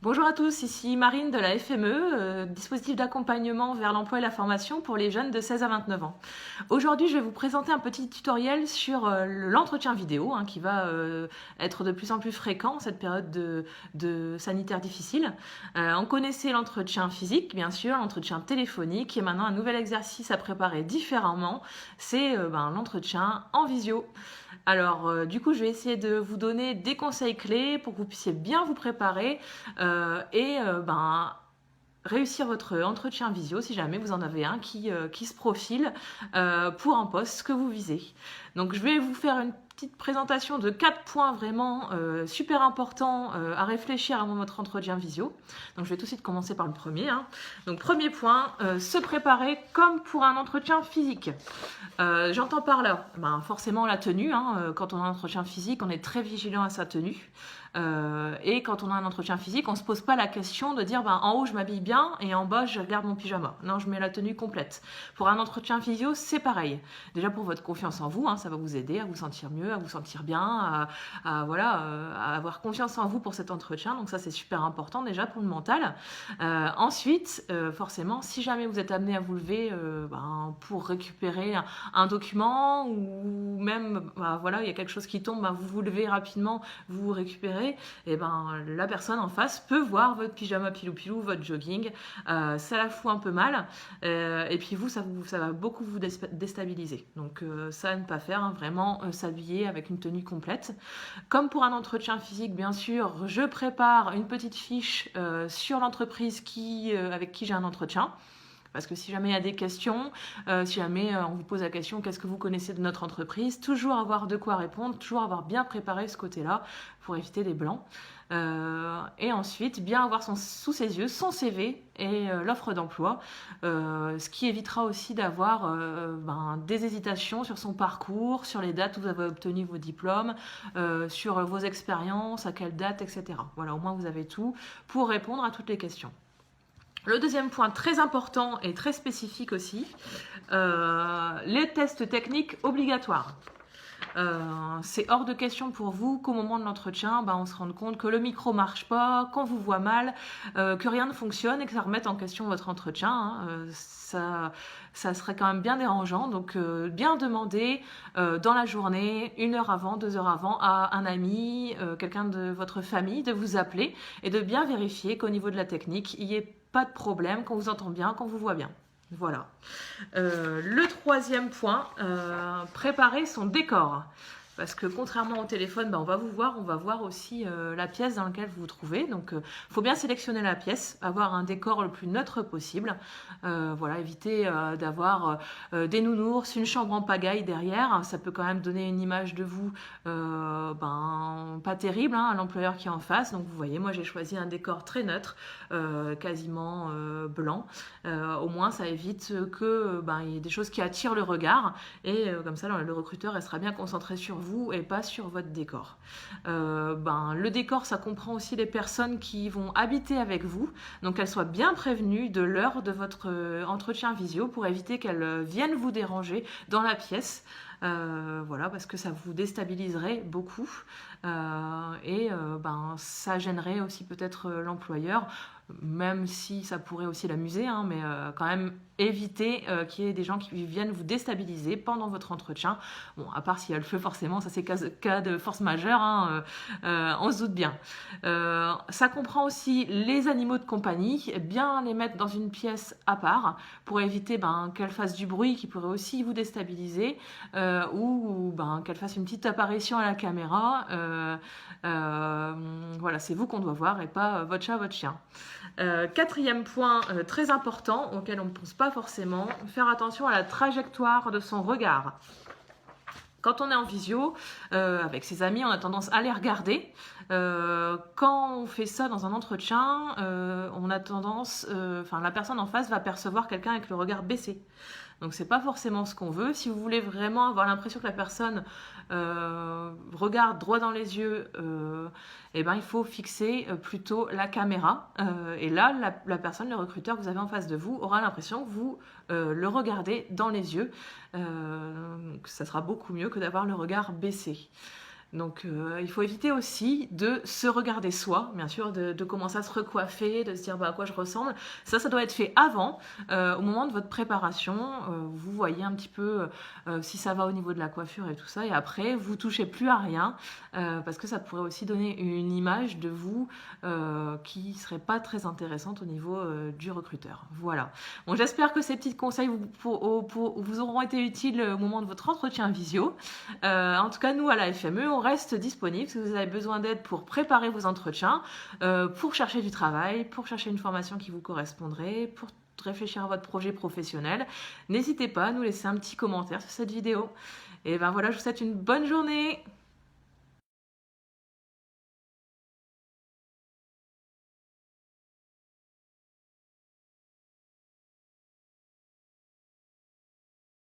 Bonjour à tous, ici Marine de la FME, dispositif d'accompagnement vers l'emploi et la formation pour les jeunes de 16 à 29 ans. Aujourd'hui, je vais vous présenter un petit tutoriel sur l'entretien vidéo qui va être de plus en plus fréquent en cette période de sanitaire difficile. On connaissait l'entretien physique, bien sûr, l'entretien téléphonique et maintenant un nouvel exercice à préparer différemment, c'est l'entretien en visio. Alors, du coup, je vais essayer de vous donner des conseils clés pour que vous puissiez bien vous préparer réussir votre entretien visio si jamais vous en avez un qui se profile pour un poste que vous visez. Donc, je vais vous faire une petite présentation de 4 points vraiment super importants à réfléchir avant votre entretien visio. Donc, je vais tout de suite commencer par le premier. Donc, premier point, se préparer comme pour un entretien physique. J'entends par là, forcément la tenue. Quand on a un entretien physique, on est très vigilant à sa tenue. Et quand on a un entretien physique, on ne se pose pas la question de dire en haut je m'habille bien et en bas je garde mon pyjama. Non, je mets la tenue complète. Pour un entretien visio, c'est pareil. Déjà pour votre confiance en vous, ça va vous aider à vous sentir mieux, à vous sentir bien, à avoir confiance en vous pour cet entretien. Donc ça c'est super important déjà pour le mental. Ensuite, forcément, si jamais vous êtes amené à vous lever pour récupérer un document ou même il y a quelque chose qui tombe, vous vous levez rapidement, vous récupérez, et la personne en face peut voir votre pyjama pilou-pilou, votre jogging, ça la fout un peu mal, et puis ça va beaucoup vous déstabiliser. Donc ça à ne pas faire, vraiment s'habiller avec une tenue complète. Comme pour un entretien physique, bien sûr, je prépare une petite fiche sur l'entreprise avec qui j'ai un entretien. Parce que si jamais il y a des questions, si jamais on vous pose la question qu'est-ce que vous connaissez de notre entreprise, toujours avoir de quoi répondre, toujours avoir bien préparé ce côté-là pour éviter les blancs. Et ensuite, bien avoir sous ses yeux son CV et l'offre d'emploi, ce qui évitera aussi d'avoir des hésitations sur son parcours, sur les dates où vous avez obtenu vos diplômes, sur vos expériences, à quelle date, etc. Voilà, au moins vous avez tout pour répondre à toutes les questions. Le deuxième point très important et très spécifique aussi, les tests techniques obligatoires. C'est hors de question pour vous qu'au moment de l'entretien, on se rende compte que le micro marche pas, qu'on vous voit mal, que rien ne fonctionne et que ça remette en question votre entretien. Ça serait quand même bien dérangeant. Donc, bien demander dans la journée, 1 heure avant, 2 heures avant, à un ami, quelqu'un de votre famille, de vous appeler et de bien vérifier qu'au niveau de la technique, il n'y ait pas de problème, qu'on vous entend bien, qu'on vous voit bien. Voilà. Le troisième point, préparer son décor. Parce que contrairement au téléphone, on va voir aussi la pièce dans laquelle vous vous trouvez. Donc, il faut bien sélectionner la pièce, avoir un décor le plus neutre possible. Éviter d'avoir des nounours, une chambre en pagaille derrière. Ça peut quand même donner une image de vous pas terrible à l'employeur qui est en face. Donc, vous voyez, moi j'ai choisi un décor très neutre, quasiment blanc. Au moins, ça évite que y ait des choses qui attirent le regard. Et comme ça, le recruteur restera bien concentré sur vous et pas sur votre décor. Le décor, ça comprend aussi les personnes qui vont habiter avec vous, donc qu'elles soient bien prévenues de l'heure de votre entretien visio pour éviter qu'elles viennent vous déranger dans la pièce. Parce que ça vous déstabiliserait beaucoup ça gênerait aussi peut-être l'employeur, même si ça pourrait aussi l'amuser, mais quand même éviter qu'il y ait des gens qui viennent vous déstabiliser pendant votre entretien. Bon, à part s'il y a le feu forcément, ça c'est cas de force majeure, on se doute bien. Ça comprend aussi les animaux de compagnie, bien les mettre dans une pièce à part pour éviter qu'elles fassent du bruit qui pourrait aussi vous déstabiliser, ou qu'elles fassent une petite apparition à la caméra. C'est vous qu'on doit voir et pas votre chat, votre chien. Quatrième point très important auquel on ne pense pas forcément, faire attention à la trajectoire de son regard. Quand on est en visio, avec ses amis, on a tendance à les regarder. Quand on fait ça dans un entretien, on a tendance, la personne en face va percevoir quelqu'un avec le regard baissé. Donc c'est pas forcément ce qu'on veut. Si vous voulez vraiment avoir l'impression que la personne regarde droit dans les yeux, il faut fixer plutôt la caméra. Et là, la personne, le recruteur que vous avez en face de vous, aura l'impression que vous le regardez dans les yeux. Ça sera beaucoup mieux que d'avoir le regard baissé. Donc il faut éviter aussi de se regarder soi, bien sûr, de commencer à se recoiffer, de se dire à quoi je ressemble. Ça doit être fait avant, au moment de votre préparation. Vous voyez un petit peu si ça va au niveau de la coiffure et tout ça. Et après, vous touchez plus à rien parce que ça pourrait aussi donner une image de vous qui serait pas très intéressante au niveau du recruteur. Voilà. Bon, j'espère que ces petits conseils vous auront été utiles au moment de votre entretien visio. En tout cas, nous, à la FME, on reste disponible si vous avez besoin d'aide pour préparer vos entretiens, pour chercher du travail, pour chercher une formation qui vous correspondrait, pour réfléchir à votre projet professionnel. N'hésitez pas à nous laisser un petit commentaire sur cette vidéo. Et ben voilà, je vous souhaite une bonne journée.